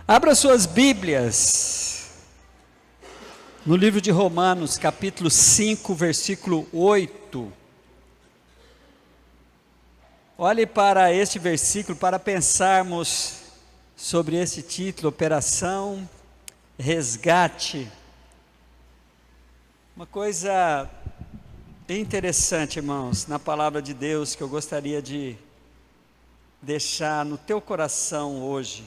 Abra suas Bíblias no livro de Romanos, capítulo 5, versículo 8. Olhe para este versículo para pensarmos sobre esse título, Operação Resgate. Uma coisa interessante, irmãos, na palavra de Deus que eu gostaria de deixar no teu coração hoje,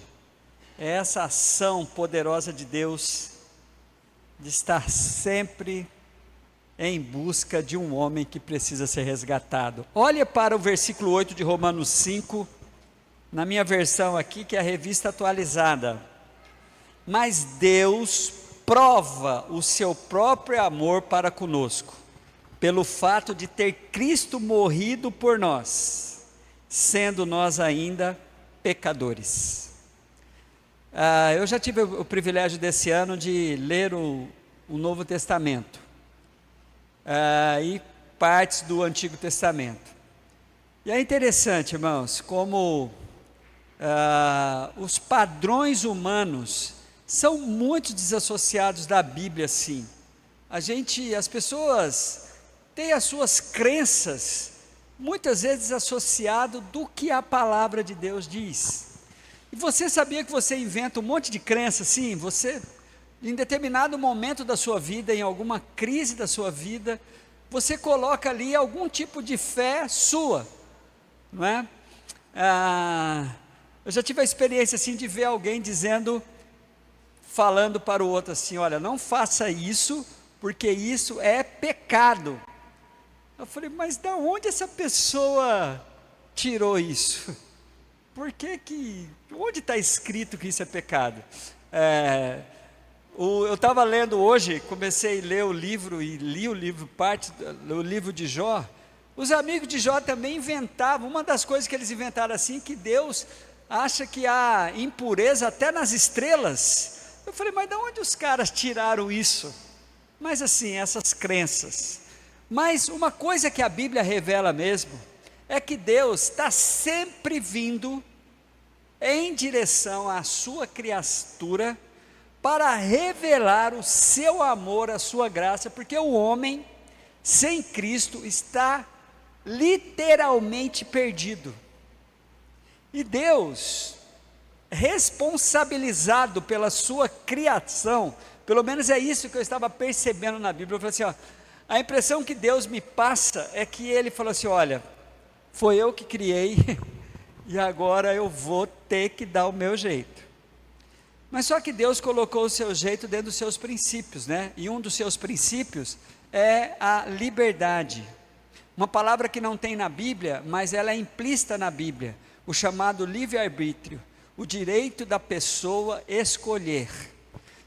é essa ação poderosa de Deus de estar sempre em busca de um homem que precisa ser resgatado. Olha para o versículo 8 de Romanos 5, na minha versão aqui, que é a revista atualizada. Mas Deus prova o seu próprio amor para conosco, pelo fato de ter Cristo morrido por nós, sendo nós ainda pecadores. Eu já tive o privilégio desse ano de ler o Novo Testamento e partes do Antigo Testamento. E é interessante, irmãos, como os padrões humanos são muito desassociados da Bíblia, sim. As pessoas têm as suas crenças muitas vezes associado do que a palavra de Deus diz. E você sabia que você inventa um monte de crença, sim? Você, em determinado momento da sua vida, em alguma crise da sua vida, você coloca ali algum tipo de fé sua, não é? Eu já tive a experiência assim de ver alguém falando para o outro assim: olha, não faça isso, porque isso é pecado. Eu falei, mas de onde essa pessoa tirou isso? Onde está escrito que isso é pecado? Eu estava lendo hoje, comecei a ler o livro, e li o livro, parte do livro de Jó. Os amigos de Jó também inventavam, uma das coisas que eles inventaram assim, que Deus acha que há impureza até nas estrelas. Eu falei, mas de onde os caras tiraram isso? Mas assim, essas crenças. Mas uma coisa que a Bíblia revela mesmo, é que Deus está sempre vindo em direção à sua criatura, para revelar o seu amor, a sua graça, porque o homem sem Cristo está literalmente perdido. E Deus, responsabilizado pela sua criação, pelo menos é isso que eu estava percebendo na Bíblia. Eu falei assim, a impressão que Deus me passa é que Ele falou assim, olha, foi eu que criei, e agora eu vou ter que dar o meu jeito. Mas só que Deus colocou o seu jeito dentro dos seus princípios, né? E um dos seus princípios é a liberdade. Uma palavra que não tem na Bíblia, mas ela é implícita na Bíblia, o chamado livre-arbítrio, o direito da pessoa escolher.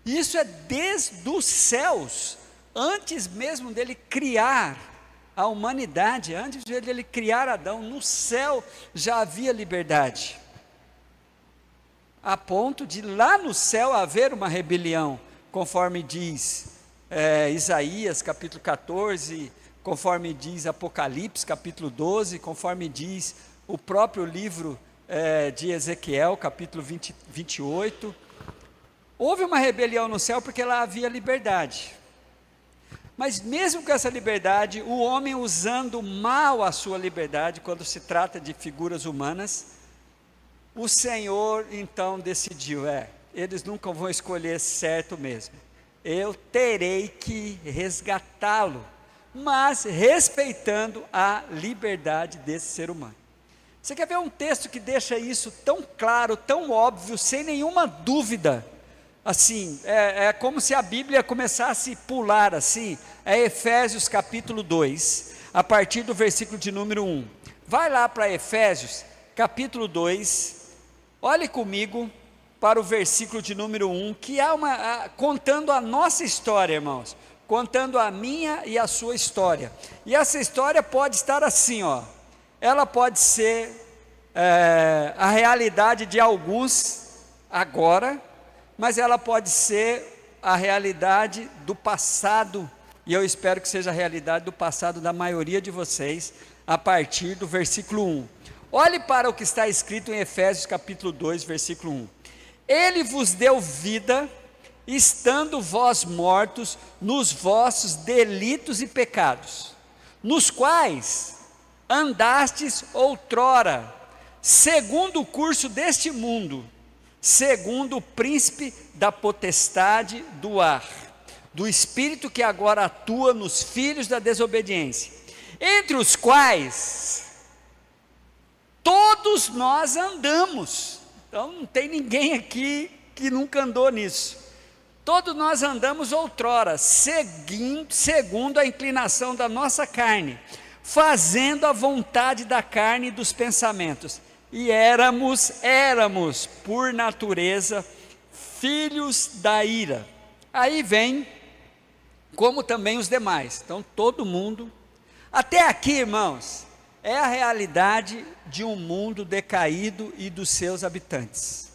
E isso é desde os céus, antes mesmo dele criar a humanidade, antes de ele criar Adão, no céu já havia liberdade, a ponto de lá no céu haver uma rebelião, conforme diz Isaías capítulo 14, conforme diz Apocalipse capítulo 12, conforme diz o próprio livro de Ezequiel capítulo 28, houve uma rebelião no céu porque lá havia liberdade. Mas mesmo com essa liberdade, o homem usando mal a sua liberdade, quando se trata de figuras humanas, o Senhor então decidiu, eles nunca vão escolher certo mesmo, eu terei que resgatá-lo, mas respeitando a liberdade desse ser humano. Você quer ver um texto que deixa isso tão claro, tão óbvio, sem nenhuma dúvida? Assim, é como se a Bíblia começasse a pular assim, é Efésios capítulo 2, a partir do versículo de número 1, vai lá para Efésios capítulo 2, olhe comigo para o versículo de número 1, que há contando a nossa história, irmãos, contando a minha e a sua história, e essa história pode estar assim, ela pode ser a realidade de alguns agora, mas ela pode ser a realidade do passado, e eu espero que seja a realidade do passado da maioria de vocês, a partir do versículo 1. Olhe para o que está escrito em Efésios capítulo 2, versículo 1. Ele vos deu vida, estando vós mortos nos vossos delitos e pecados, nos quais andastes outrora, segundo o curso deste mundo, segundo o príncipe da potestade do ar, do espírito que agora atua nos filhos da desobediência, entre os quais todos nós andamos. Então não tem ninguém aqui que nunca andou nisso. Todos nós andamos outrora, segundo a inclinação da nossa carne, fazendo a vontade da carne e dos pensamentos. E éramos, por natureza, filhos da ira. Aí vem, como também os demais. Então, todo mundo, até aqui, irmãos, é a realidade de um mundo decaído e dos seus habitantes.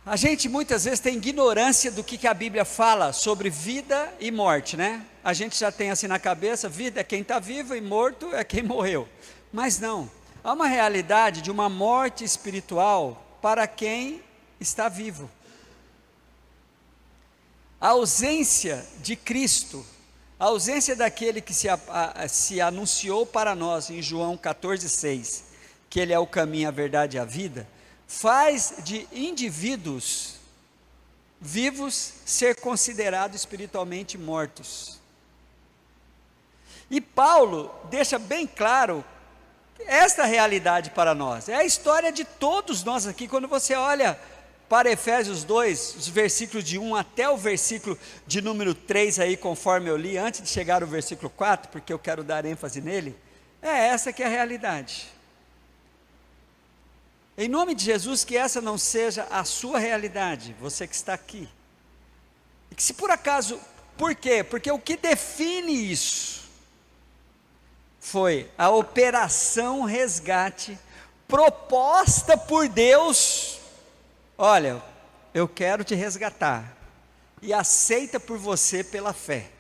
A gente muitas vezes tem ignorância do que a Bíblia fala sobre vida e morte, né? A gente já tem assim na cabeça, vida é quem está vivo e morto é quem morreu. Mas não, há uma realidade de uma morte espiritual para quem está vivo. A ausência de Cristo, a ausência daquele que se anunciou para nós em João 14,6, que Ele é o caminho, a verdade e a vida, faz de indivíduos vivos ser considerados espiritualmente mortos. E Paulo deixa bem claro esta realidade para nós. É a história de todos nós aqui. Quando você olha para Efésios 2, os versículos de 1 até o versículo de número 3 aí, conforme eu li, antes de chegar ao versículo 4, porque eu quero dar ênfase nele, é essa que é a realidade. Em nome de Jesus, que essa não seja a sua realidade, você que está aqui. E que se por acaso, por quê? Porque o que define isso foi a operação resgate proposta por Deus. Olha, eu quero te resgatar, e aceita por você pela fé.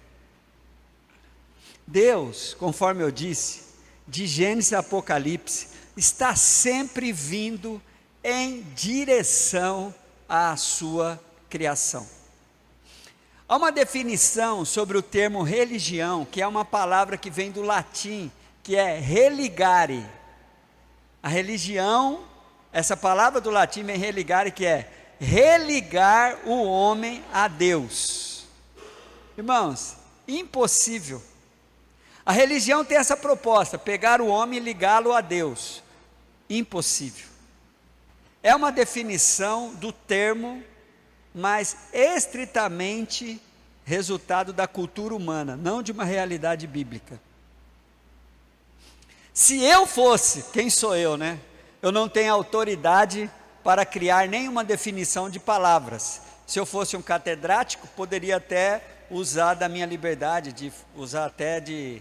Deus, conforme eu disse, de Gênesis a Apocalipse, está sempre vindo em direção à sua criação. Há uma definição sobre o termo religião, que é uma palavra que vem do latim, que é religare. A religião, essa palavra do latim vem religare, que é religar o homem a Deus. Irmãos, impossível. A religião tem essa proposta, pegar o homem e ligá-lo a Deus. Impossível. É uma definição do termo, mas estritamente resultado da cultura humana, não de uma realidade bíblica. Se eu fosse, quem sou eu, né? Eu não tenho autoridade para criar nenhuma definição de palavras. Se eu fosse um catedrático, poderia até usar da minha liberdade, de usar até de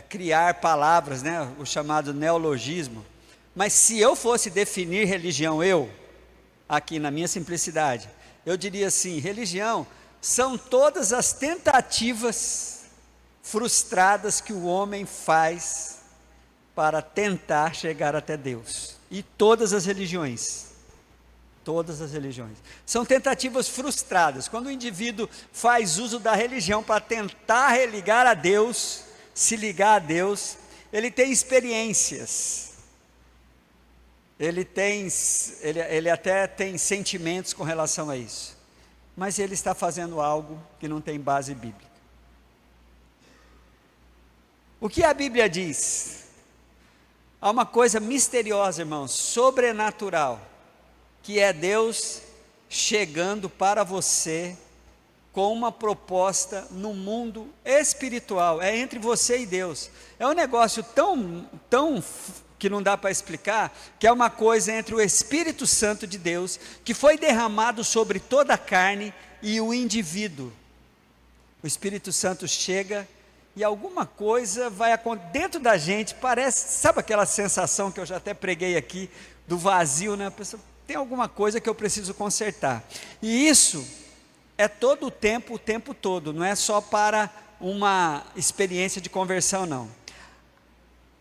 criar palavras, né? O chamado neologismo. Mas se eu fosse definir religião, aqui na minha simplicidade, eu diria assim: religião são todas as tentativas frustradas que o homem faz para tentar chegar até Deus. E todas as religiões são tentativas frustradas. Quando o indivíduo faz uso da religião para tentar religar a Deus, se ligar a Deus, ele tem experiências, ele até tem sentimentos com relação a isso, mas ele está fazendo algo que não tem base bíblica. O que a Bíblia diz? Há uma coisa misteriosa, irmãos, sobrenatural, que é Deus chegando para você com uma proposta no mundo espiritual, é entre você e Deus. É um negócio tão que não dá para explicar, que é uma coisa entre o Espírito Santo de Deus, que foi derramado sobre toda a carne, e o indivíduo. O Espírito Santo chega e alguma coisa vai acontecer dentro da gente, parece, sabe aquela sensação que eu já até preguei aqui, do vazio, né? A pessoa, tem alguma coisa que eu preciso consertar. E isso é todo o tempo todo, não é só para uma experiência de conversão, não.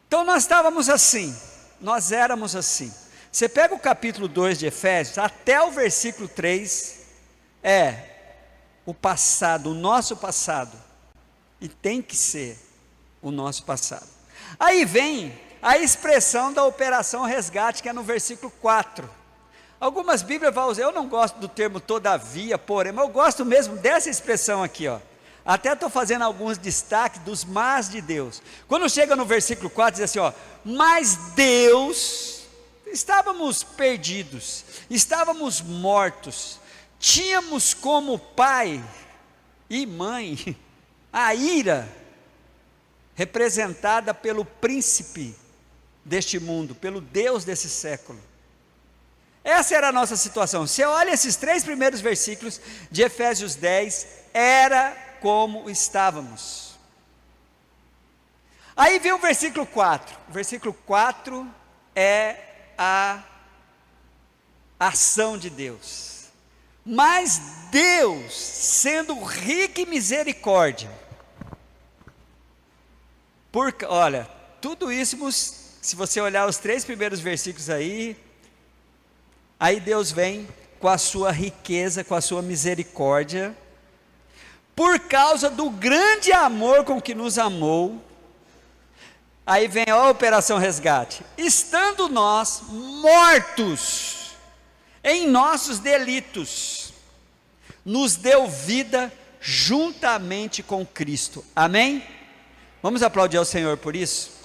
Então nós estávamos assim, nós éramos assim. Você pega o capítulo 2 de Efésios, até o versículo 3, é o passado, o nosso passado, e tem que ser o nosso passado. Aí vem a expressão da operação resgate, que é no versículo 4. Algumas Bíblias vão usar, eu não gosto do termo todavia, porém, mas eu gosto mesmo dessa expressão aqui, ó. Até estou fazendo alguns destaques dos mas de Deus. Quando chega no versículo 4, diz assim, ó, mas Deus, estávamos perdidos, estávamos mortos, tínhamos como pai e mãe a ira representada pelo príncipe deste mundo, pelo Deus desse século. Essa era a nossa situação. Você olha esses 3 primeiros versículos de Efésios 10, era como estávamos. Aí vem o versículo 4. O versículo 4 é a ação de Deus. Mas Deus, sendo rico em misericórdia, olha, tudo isso, se você olhar os 3 primeiros versículos aí Deus vem com a sua riqueza, com a sua misericórdia, por causa do grande amor com que nos amou. Aí vem a operação resgate, estando nós mortos em nossos delitos, nos deu vida juntamente com Cristo. Amém? Vamos aplaudir ao Senhor por isso?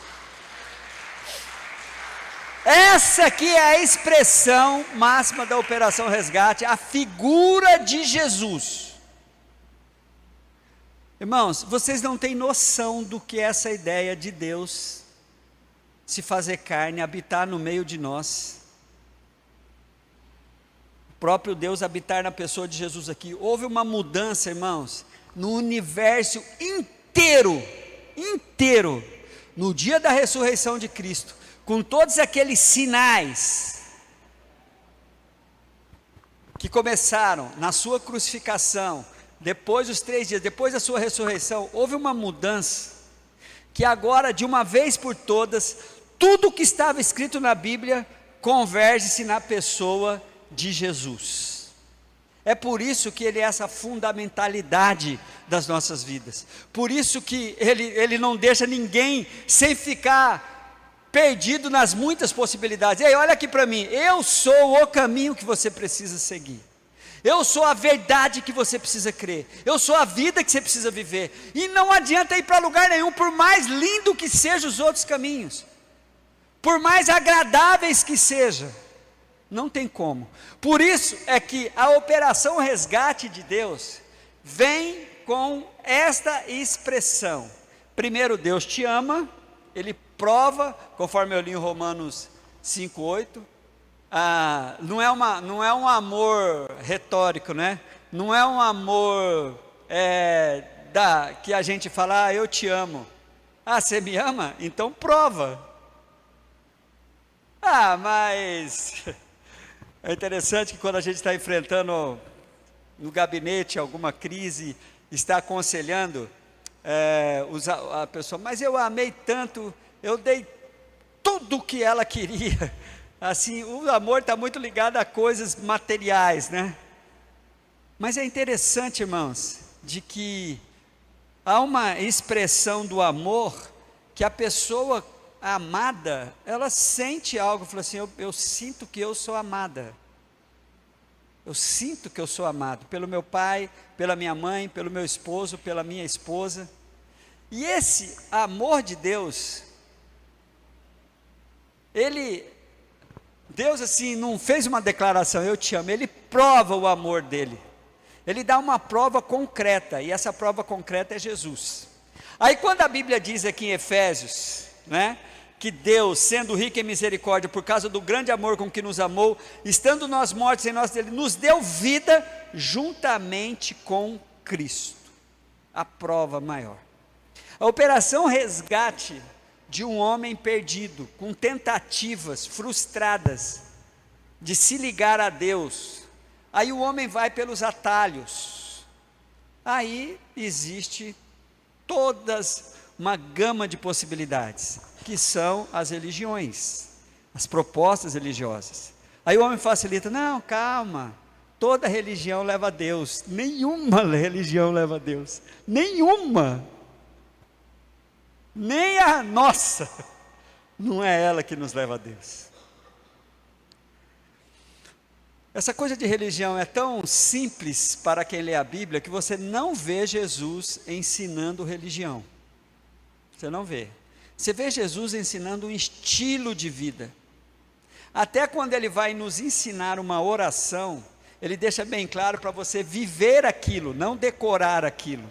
Essa aqui é a expressão máxima da operação resgate, a figura de Jesus. Irmãos, vocês não têm noção do que é essa ideia de Deus se fazer carne, habitar no meio de nós. O próprio Deus habitar na pessoa de Jesus aqui. Houve uma mudança, irmãos, no universo inteiro, no dia da ressurreição de Cristo, com todos aqueles sinais que começaram na sua crucificação, depois dos 3 dias, depois da sua ressurreição, houve uma mudança, que agora, de uma vez por todas, tudo que estava escrito na Bíblia, converge-se na pessoa de Jesus. É por isso que Ele é essa fundamentalidade das nossas vidas, por isso que Ele não deixa ninguém sem ficar perdido nas muitas possibilidades. Ei, olha aqui para mim, eu sou o caminho que você precisa seguir, eu sou a verdade que você precisa crer, eu sou a vida que você precisa viver, e não adianta ir para lugar nenhum, por mais lindo que sejam os outros caminhos, por mais agradáveis que sejam, não tem como. Por isso é que a operação resgate de Deus vem com esta expressão: primeiro, Deus te ama, Ele prova, conforme eu li em Romanos 5:8, não é um amor retórico, né? Não é um amor que a gente fala, eu te amo. Você me ama? Então prova. Mas é interessante que quando a gente está enfrentando no gabinete alguma crise, está aconselhando a pessoa, mas eu amei tanto, eu dei tudo o que ela queria. Assim, o amor está muito ligado a coisas materiais, né? Mas é interessante, irmãos, de que há uma expressão do amor, que a pessoa amada, ela sente algo, fala assim, eu sinto que eu sou amada, eu sinto que eu sou amado, pelo meu pai, pela minha mãe, pelo meu esposo, pela minha esposa. E esse amor de Deus, Deus assim, não fez uma declaração, eu te amo, Ele prova o amor dEle, Ele dá uma prova concreta, e essa prova concreta é Jesus. Aí quando a Bíblia diz aqui em Efésios, né, que Deus, sendo rico em misericórdia, por causa do grande amor com que nos amou, estando nós mortos em nós dele, nos deu vida juntamente com Cristo. A prova maior. A operação resgate de um homem perdido, com tentativas frustradas de se ligar a Deus. Aí o homem vai pelos atalhos. Aí existe todas uma gama de possibilidades, que são as religiões, as propostas religiosas. Aí o homem facilita, não, calma, toda religião leva a Deus. Nenhuma religião leva a Deus, nenhuma, nem a nossa, não é ela que nos leva a Deus. Essa coisa de religião é tão simples para quem lê a Bíblia, que você não vê Jesus ensinando religião, você não vê. Você vê Jesus ensinando um estilo de vida. Até quando ele vai nos ensinar uma oração, ele deixa bem claro para você viver aquilo, não decorar aquilo.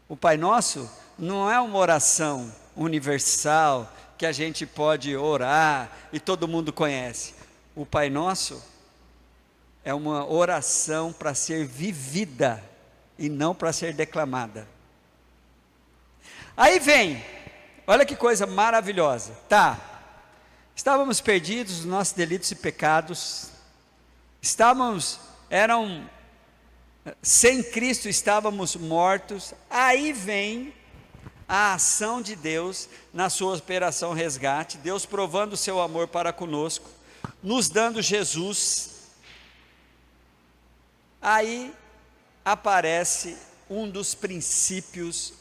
O Pai Nosso não é uma oração universal, que a gente pode orar e todo mundo conhece. O Pai Nosso é uma oração para ser vivida e não para ser declamada. Aí vem, olha que coisa maravilhosa, estávamos perdidos nos nossos delitos e pecados, sem Cristo estávamos mortos. Aí vem a ação de Deus na sua operação resgate, Deus provando o seu amor para conosco, nos dando Jesus. Aí aparece um dos princípios,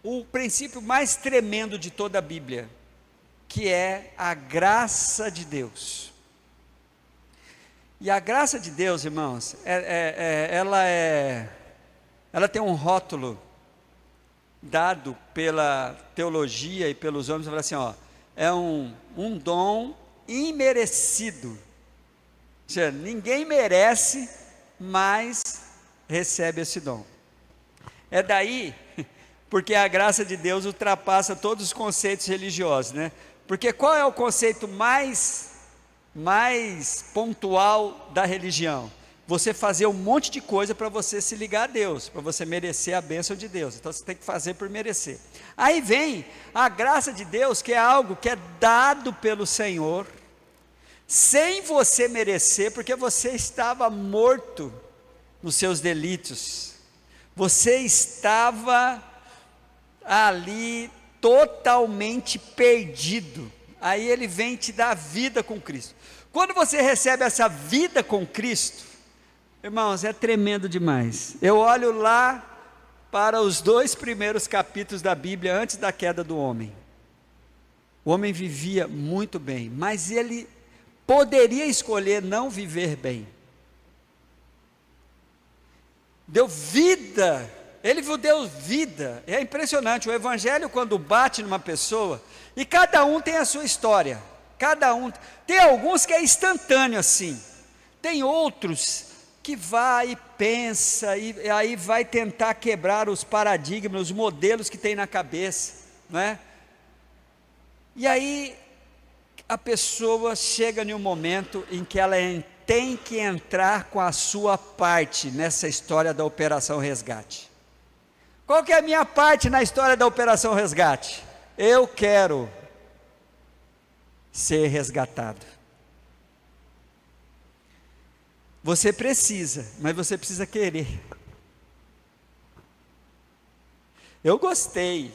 o princípio mais tremendo de toda a Bíblia, que é a graça de Deus. E a graça de Deus, irmãos, ela tem um rótulo dado pela teologia e pelos homens, fala assim, é um dom imerecido, ou seja, ninguém merece, mas recebe esse dom. É daí, porque a graça de Deus ultrapassa todos os conceitos religiosos, né? Porque qual é o conceito mais pontual da religião? Você fazer um monte de coisa para você se ligar a Deus, para você merecer a bênção de Deus. Então você tem que fazer por merecer. Aí vem a graça de Deus, que é algo que é dado pelo Senhor, sem você merecer, porque você estava morto nos seus delitos, você estava ali totalmente perdido. Aí ele vem te dar vida com Cristo. Quando você recebe essa vida com Cristo, irmãos, é tremendo demais. Eu olho lá para os 2 primeiros capítulos da Bíblia, antes da queda do homem. O homem vivia muito bem, mas ele poderia escolher não viver bem. Deu vida, ele vos deu vida. É impressionante, o Evangelho quando bate numa pessoa, e cada um tem a sua história, tem alguns que é instantâneo assim, tem outros que vai e pensa, e aí vai tentar quebrar os paradigmas, os modelos que tem na cabeça, não é? E aí a pessoa chega em um momento em que ela tem que entrar com a sua parte nessa história da Operação Resgate. Qual que é a minha parte na história da Operação Resgate? Eu quero ser resgatado. Você precisa, mas você precisa querer. Eu gostei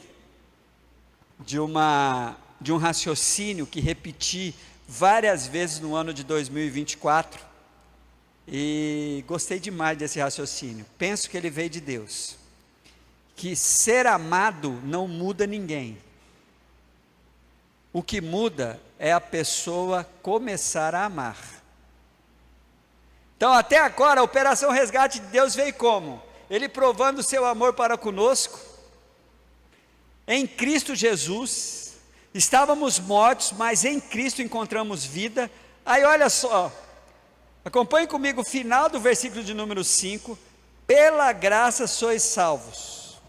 de um raciocínio que repeti várias vezes no ano de 2024, e gostei demais desse raciocínio. Penso que ele veio de Deus, que ser amado não muda ninguém, o que muda é a pessoa começar a amar. Então até agora a Operação Resgate de Deus veio como? Ele provando o seu amor para conosco, em Cristo Jesus. Estávamos mortos, mas em Cristo encontramos vida. Aí olha só, acompanhe comigo o final do versículo de número 5, pela graça sois salvos.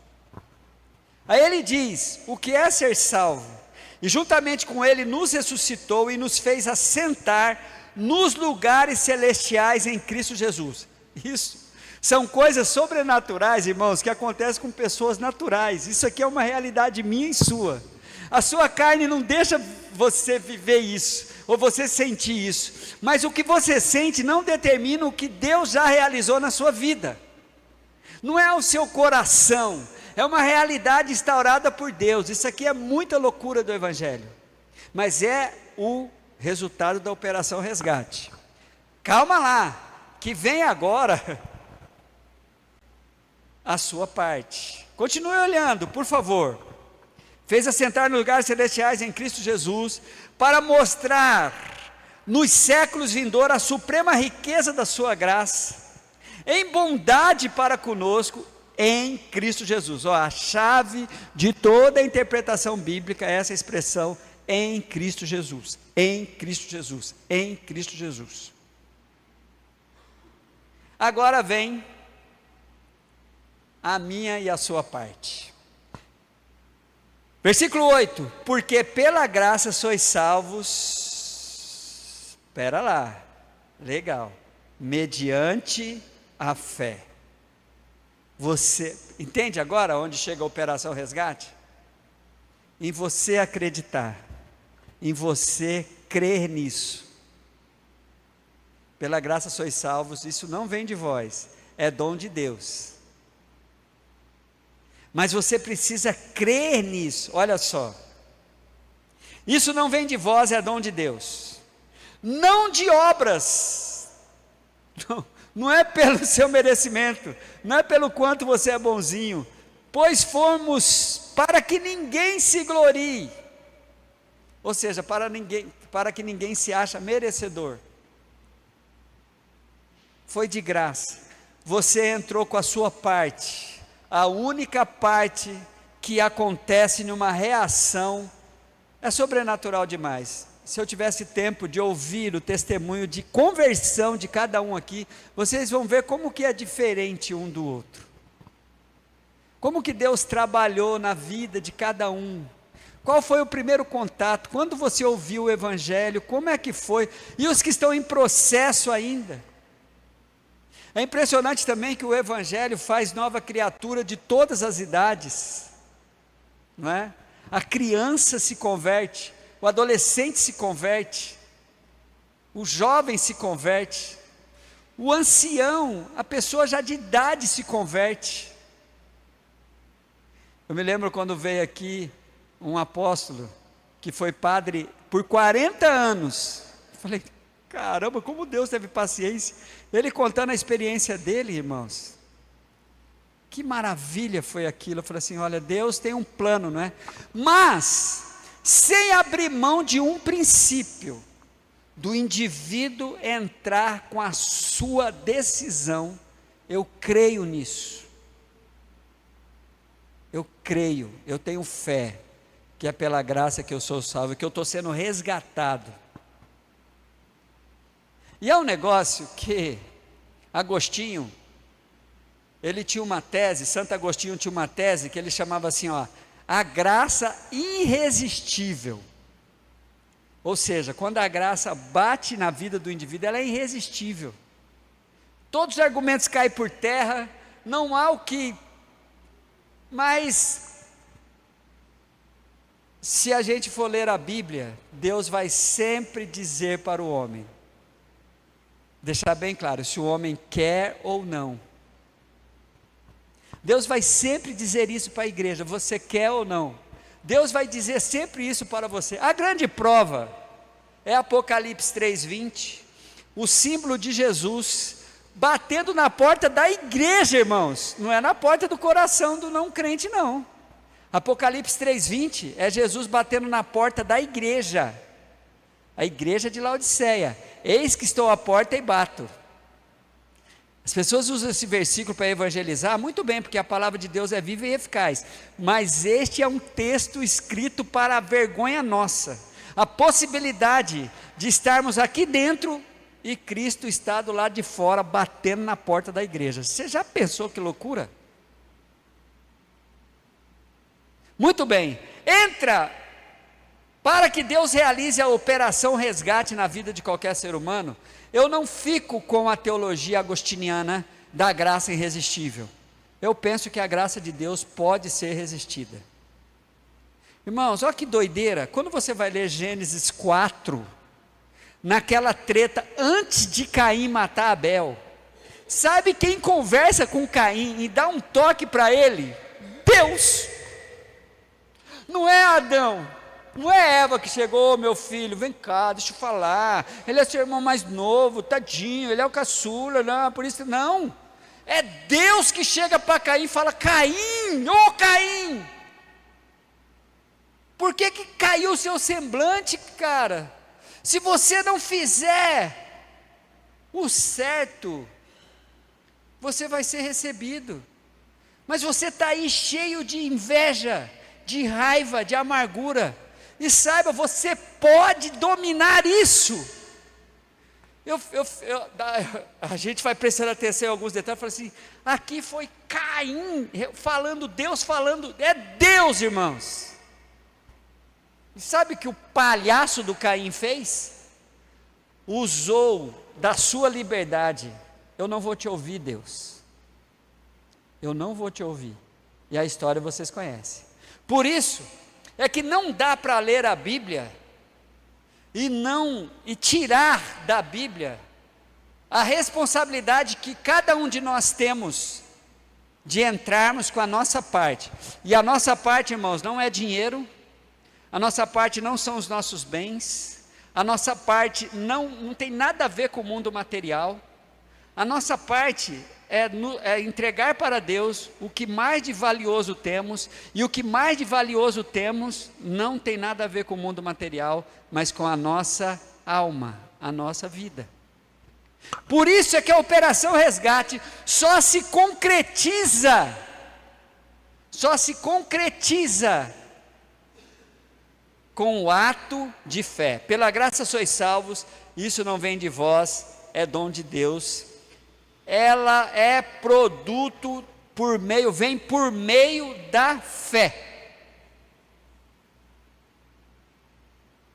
Aí ele diz, o que é ser salvo? E juntamente com ele nos ressuscitou e nos fez assentar nos lugares celestiais em Cristo Jesus. Isso são coisas sobrenaturais, irmãos, que acontecem com pessoas naturais. Isso aqui é uma realidade minha e sua. A sua carne não deixa você viver isso, ou você sentir isso, mas o que você sente não determina o que Deus já realizou na sua vida. Não é o seu coração, é uma realidade instaurada por Deus. Isso aqui é muita loucura do Evangelho. mas é o resultado da operação resgate. Calma lá, que vem agora a sua parte. Continue olhando, por favor. Fez assentar nos lugares celestiais em Cristo Jesus, para mostrar nos séculos vindouros a suprema riqueza da sua graça, em bondade para conosco, em Cristo Jesus. A chave de toda a interpretação bíblica é essa expressão, em Cristo Jesus, em Cristo Jesus, em Cristo Jesus. Agora vem a minha e a sua parte. Versículo 8, porque pela graça sois salvos, espera lá, legal, mediante a fé. Você, entende agora onde chega a operação resgate? Em você acreditar, em você crer nisso. Pela graça sois salvos, isso não vem de vós, é dom de Deus. Mas você precisa crer nisso, olha só. Isso não vem de vós, é dom de Deus. Não de obras. Não é pelo seu merecimento, não é pelo quanto você é bonzinho, pois fomos para que ninguém se glorie. Ou seja, para que ninguém se ache merecedor. Foi de graça. Você entrou com a sua parte. A única parte que acontece numa reação é sobrenatural demais. Se eu tivesse tempo de ouvir o testemunho de conversão de cada um aqui, vocês vão ver como que é diferente um do outro. Como que Deus trabalhou na vida de cada um. Qual foi o primeiro contato? Quando você ouviu o Evangelho? Como é que foi? E os que estão em processo ainda? É impressionante também que o Evangelho faz nova criatura de todas as idades, não é? A criança se converte, o adolescente se converte, o jovem se converte, o ancião, a pessoa já de idade se converte. Eu me lembro quando veio aqui um apóstolo, que foi padre por 40 anos, eu falei, caramba, como Deus teve paciência. Ele contando a experiência dele, irmãos. Que maravilha foi aquilo. Eu falei assim, olha, Deus tem um plano, não é? Mas, sem abrir mão de um princípio, do indivíduo entrar com a sua decisão, eu creio nisso. Eu creio, eu tenho fé, que é pela graça que eu sou salvo, que eu estou sendo resgatado. E é um negócio que Agostinho, ele tinha uma tese, Santo Agostinho tinha uma tese que ele chamava assim, ó, a graça irresistível. Ou seja, quando a graça bate na vida do indivíduo, ela é irresistível. Todos os argumentos caem por terra, não há o que, mas se a gente for ler a Bíblia, Deus vai sempre dizer para o homem, deixar bem claro, se o homem quer ou não. Deus vai sempre dizer isso para a igreja, você quer ou não. Deus vai dizer sempre isso para você. A grande prova é Apocalipse 3:20, o símbolo de Jesus batendo na porta da igreja, irmãos. Não é na porta do coração do não crente, não. Apocalipse 3:20 é Jesus batendo na porta da igreja. A igreja de Laodiceia. Eis que estou à porta e bato. As pessoas usam esse versículo para evangelizar, muito bem, porque a palavra de Deus é viva e eficaz, mas este é um texto escrito para a vergonha nossa, a possibilidade de estarmos aqui dentro e Cristo está do lado de fora, batendo na porta da igreja. Você já pensou que loucura? Muito bem, entra. Para que Deus realize a operação resgate na vida de qualquer ser humano, eu não fico com a teologia agostiniana da graça irresistível. Eu penso que a graça de Deus pode ser resistida. Irmãos, olha que doideira, quando você vai ler Gênesis 4, naquela treta antes de Caim matar Abel, sabe quem conversa com Caim e dá um toque para ele? Deus! Não é Adão. Não é Eva que chegou, meu filho, vem cá, deixa eu falar. Ele é seu irmão mais novo, tadinho, ele é o caçula, não, por isso não. É Deus que chega para Caim e fala: Caim, ô Caim, por que caiu o seu semblante, cara? Se você não fizer o certo, você vai ser recebido. Mas você está aí cheio de inveja, de raiva, de amargura. E saiba, você pode dominar isso. A gente vai prestando atenção em alguns detalhes. Fala assim: aqui foi Caim falando, Deus falando. É Deus, irmãos. E sabe o que o palhaço do Caim fez? Usou da sua liberdade. Eu não vou te ouvir, Deus. Eu não vou te ouvir. E a história vocês conhecem. Por isso é que não dá para ler a Bíblia e tirar da Bíblia a responsabilidade que cada um de nós temos de entrarmos com a nossa parte. E a nossa parte, irmãos, não é dinheiro, a nossa parte não são os nossos bens, a nossa parte não tem nada a ver com o mundo material. A nossa parte é entregar para Deus o que mais de valioso temos, e o que mais de valioso temos não tem nada a ver com o mundo material, mas com a nossa alma, a nossa vida. Por isso é que a Operação Resgate só se concretiza com o ato de fé. Pela graça sois salvos, isso não vem de vós, é dom de Deus. Ela é produto vem por meio da fé.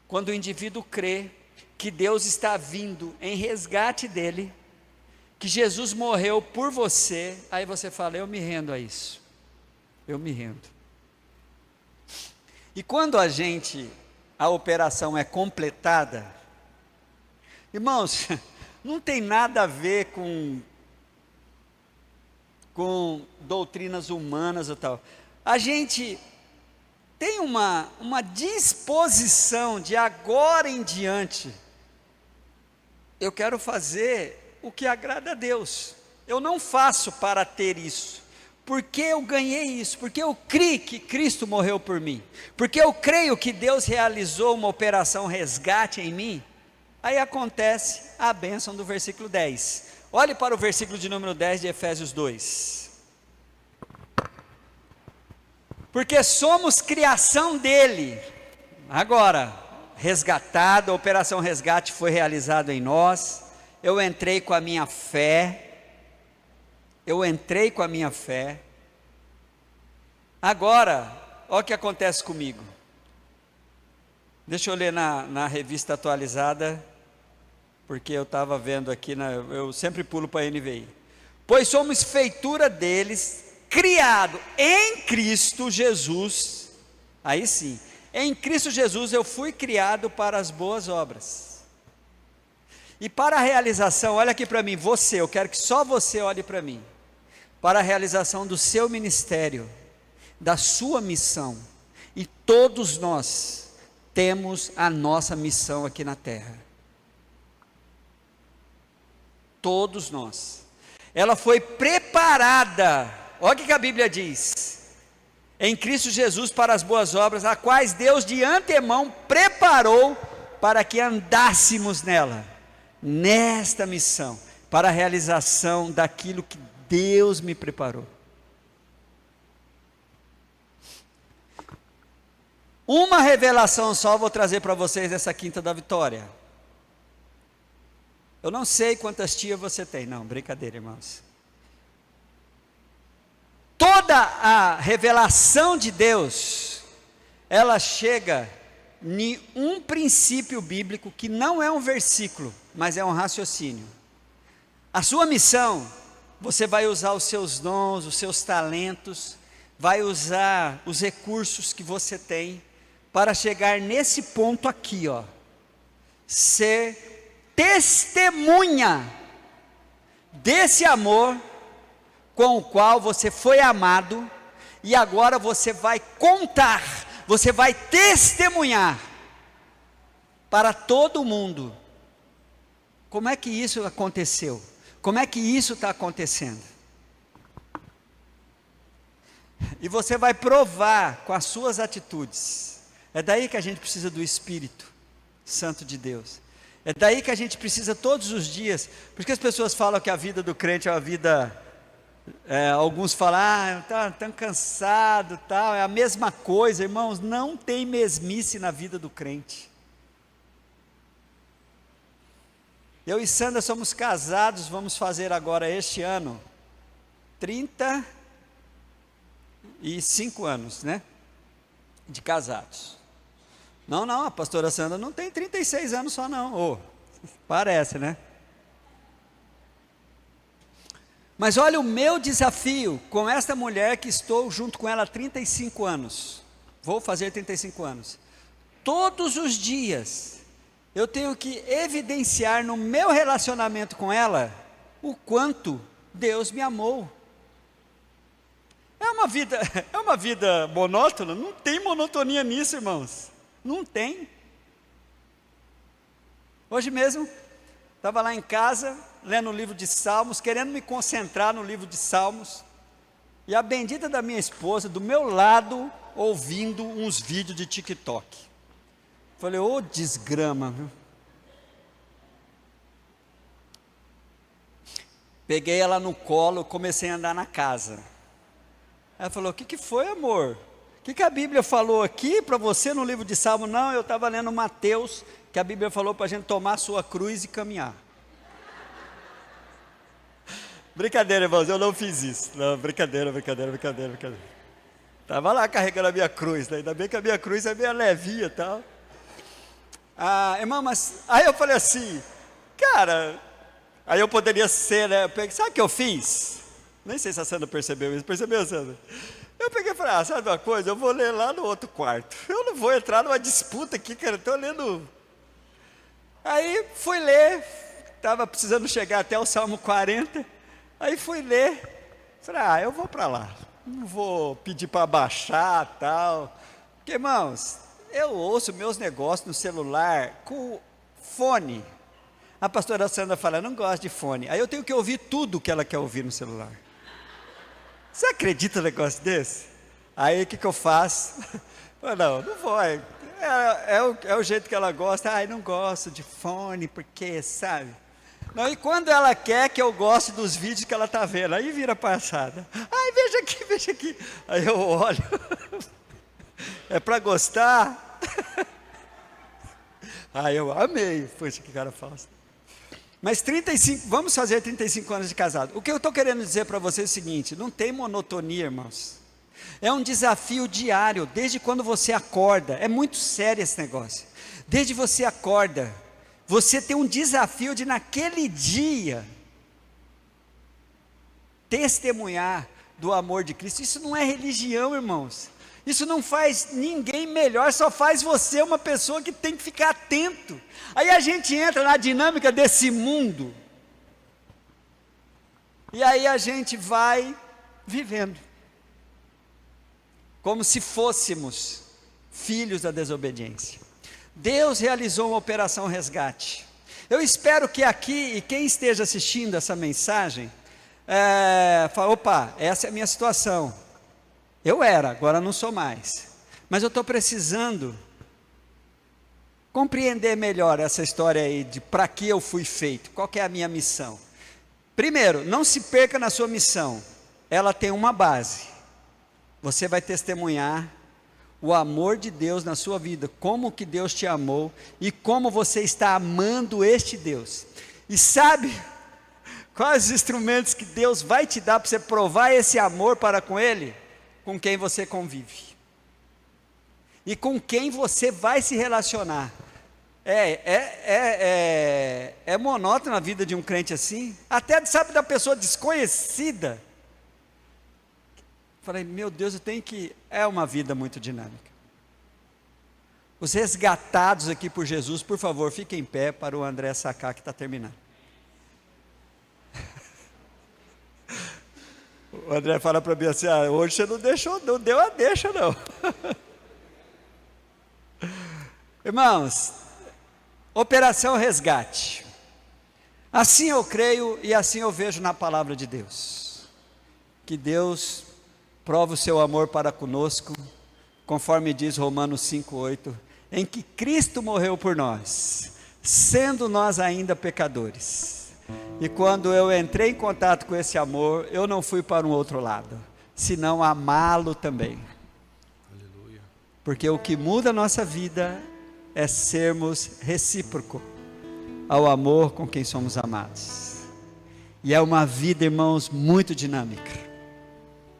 Quando o indivíduo crê que Deus está vindo em resgate dele, que Jesus morreu por você, aí você fala: eu me rendo a isso, eu me rendo. E quando a operação é completada, irmãos, não tem nada a ver com doutrinas humanas ou tal. A gente tem uma disposição de agora em diante, eu quero fazer o que agrada a Deus. Eu não faço para ter isso, porque eu ganhei isso, porque eu criei que Cristo morreu por mim, porque eu creio que Deus realizou uma operação resgate em mim. Aí acontece a bênção do versículo 10. Olhe para o versículo de número 10 de Efésios 2. Porque somos criação dele. Agora, resgatado, a operação resgate foi realizada em nós. Eu entrei com a minha fé. Agora, olha o que acontece comigo. Deixa eu ler na revista atualizada, porque eu estava vendo aqui, eu sempre pulo para a NVI. Pois somos feitura deles, criado em Cristo Jesus. Aí sim, em Cristo Jesus eu fui criado para as boas obras. E para a realização, olha aqui para mim, eu quero que só você olhe para mim. Para a realização do seu ministério, da sua missão. E todos nós temos a nossa missão aqui na terra. Todos nós. Ela foi preparada, olha o que a Bíblia diz: em Cristo Jesus para as boas obras, a quais Deus de antemão preparou para que andássemos nesta missão, para a realização daquilo que Deus me preparou. Uma revelação só vou trazer para vocês essa quinta da vitória. Eu não sei quantas tias você tem, não, brincadeira, irmãos. Toda a revelação de Deus, ela chega em um princípio bíblico que não é um versículo, mas é um raciocínio. A sua missão, você vai usar os seus dons, os seus talentos, vai usar os recursos que você tem, para chegar nesse ponto aqui, ser testemunha desse amor com o qual você foi amado, e agora você vai contar, você vai testemunhar para todo mundo. Como é que isso aconteceu? Como é que isso está acontecendo? E você vai provar com as suas atitudes. É daí que a gente precisa do Espírito Santo de Deus. É daí que a gente precisa todos os dias. Porque as pessoas falam que a vida do crente é uma vida... alguns falam, tão cansado, tal. É a mesma coisa, irmãos. Não tem mesmice na vida do crente. Eu e Sandra somos casados, vamos fazer agora este ano 35 anos, né? De casados. Não, a pastora Sandra não tem 36 anos só não. Parece, né? Mas olha o meu desafio com esta mulher que estou junto com ela há 35 anos. Vou fazer 35 anos. Todos os dias eu tenho que evidenciar no meu relacionamento com ela o quanto Deus me amou. É uma vida monótona? Não tem monotonia nisso, irmãos. Não tem. Hoje mesmo, estava lá em casa, lendo o livro de Salmos, querendo me concentrar no livro de Salmos, e a bendita da minha esposa, do meu lado, ouvindo uns vídeos de TikTok. Falei, desgrama, viu? Peguei ela no colo, comecei a andar na casa. Ela falou, o que foi, amor? O que a Bíblia falou aqui para você no livro de Salmo? Não, eu estava lendo Mateus, que a Bíblia falou para a gente tomar a sua cruz e caminhar. Brincadeira, irmãos, eu não fiz isso. Não, brincadeira. Estava lá carregando a minha cruz, né? Ainda bem que a minha cruz é meio levinha e tal. Irmão, mas aí eu falei assim, cara, aí eu poderia ser, né? Sabe o que eu fiz? Nem sei se a Sandra percebeu isso. Percebeu, Sandra? Eu peguei e falei, sabe uma coisa? Eu vou ler lá no outro quarto. Eu não vou entrar numa disputa aqui, cara. Estou lendo. Aí fui ler. Estava precisando chegar até o Salmo 40. Aí fui ler. Falei, eu vou para lá. Não vou pedir para baixar e tal. Porque, irmãos, eu ouço meus negócios no celular com fone. A pastora Sandra fala, eu não gosto de fone. Aí eu tenho que ouvir tudo que ela quer ouvir no celular. Você acredita num negócio desse? Aí o que eu faço? Não vou. É o jeito que ela gosta. Não gosto de fone, porque, sabe? Não, e quando ela quer que eu goste dos vídeos que ela está vendo, aí vira passada. Veja aqui. Aí eu olho. É para gostar? Aí eu amei. Poxa, que cara falso. Mas vamos fazer 35 anos de casado. O que eu estou querendo dizer para vocês é o seguinte, não tem monotonia, irmãos. É um desafio diário, desde quando você acorda. É muito sério esse negócio. Desde você acorda, você tem um desafio de naquele dia testemunhar do amor de Cristo. Isso não é religião, irmãos. Isso não faz ninguém melhor, só faz você uma pessoa que tem que ficar atento. Aí a gente entra na dinâmica desse mundo. E aí a gente vai vivendo. Como se fôssemos filhos da desobediência. Deus realizou uma operação resgate. Eu espero que aqui, e quem esteja assistindo essa mensagem, fala, opa, essa é a minha situação. Eu era, agora não sou mais. Mas eu estou precisando compreender melhor essa história aí de para que eu fui feito, qual que é a minha missão. Primeiro, não se perca na sua missão, ela tem uma base. Você vai testemunhar o amor de Deus na sua vida, como que Deus te amou e como você está amando este Deus. E sabe quais os instrumentos que Deus vai te dar para você provar esse amor para com Ele? Com quem você convive e com quem você vai se relacionar. É monótono a vida de um crente assim, até sabe da pessoa desconhecida. Falei, meu Deus, é uma vida muito dinâmica. Os resgatados aqui por Jesus, por favor, fiquem em pé para o André sacar que está terminando. O André fala para mim assim, hoje você não deu a deixa não. Irmãos, operação resgate. Assim eu creio e assim eu vejo na palavra de Deus. Que Deus prova o seu amor para conosco, conforme diz Romanos 5,8, em que Cristo morreu por nós, sendo nós ainda pecadores. E quando eu entrei em contato com esse amor, eu não fui para um outro lado, senão amá-lo também. Aleluia. Porque o que muda a nossa vida é sermos recíprocos ao amor com quem somos amados. E é uma vida, irmãos, muito dinâmica.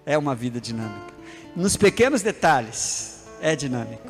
É uma vida dinâmica. Nos pequenos detalhes, é dinâmico.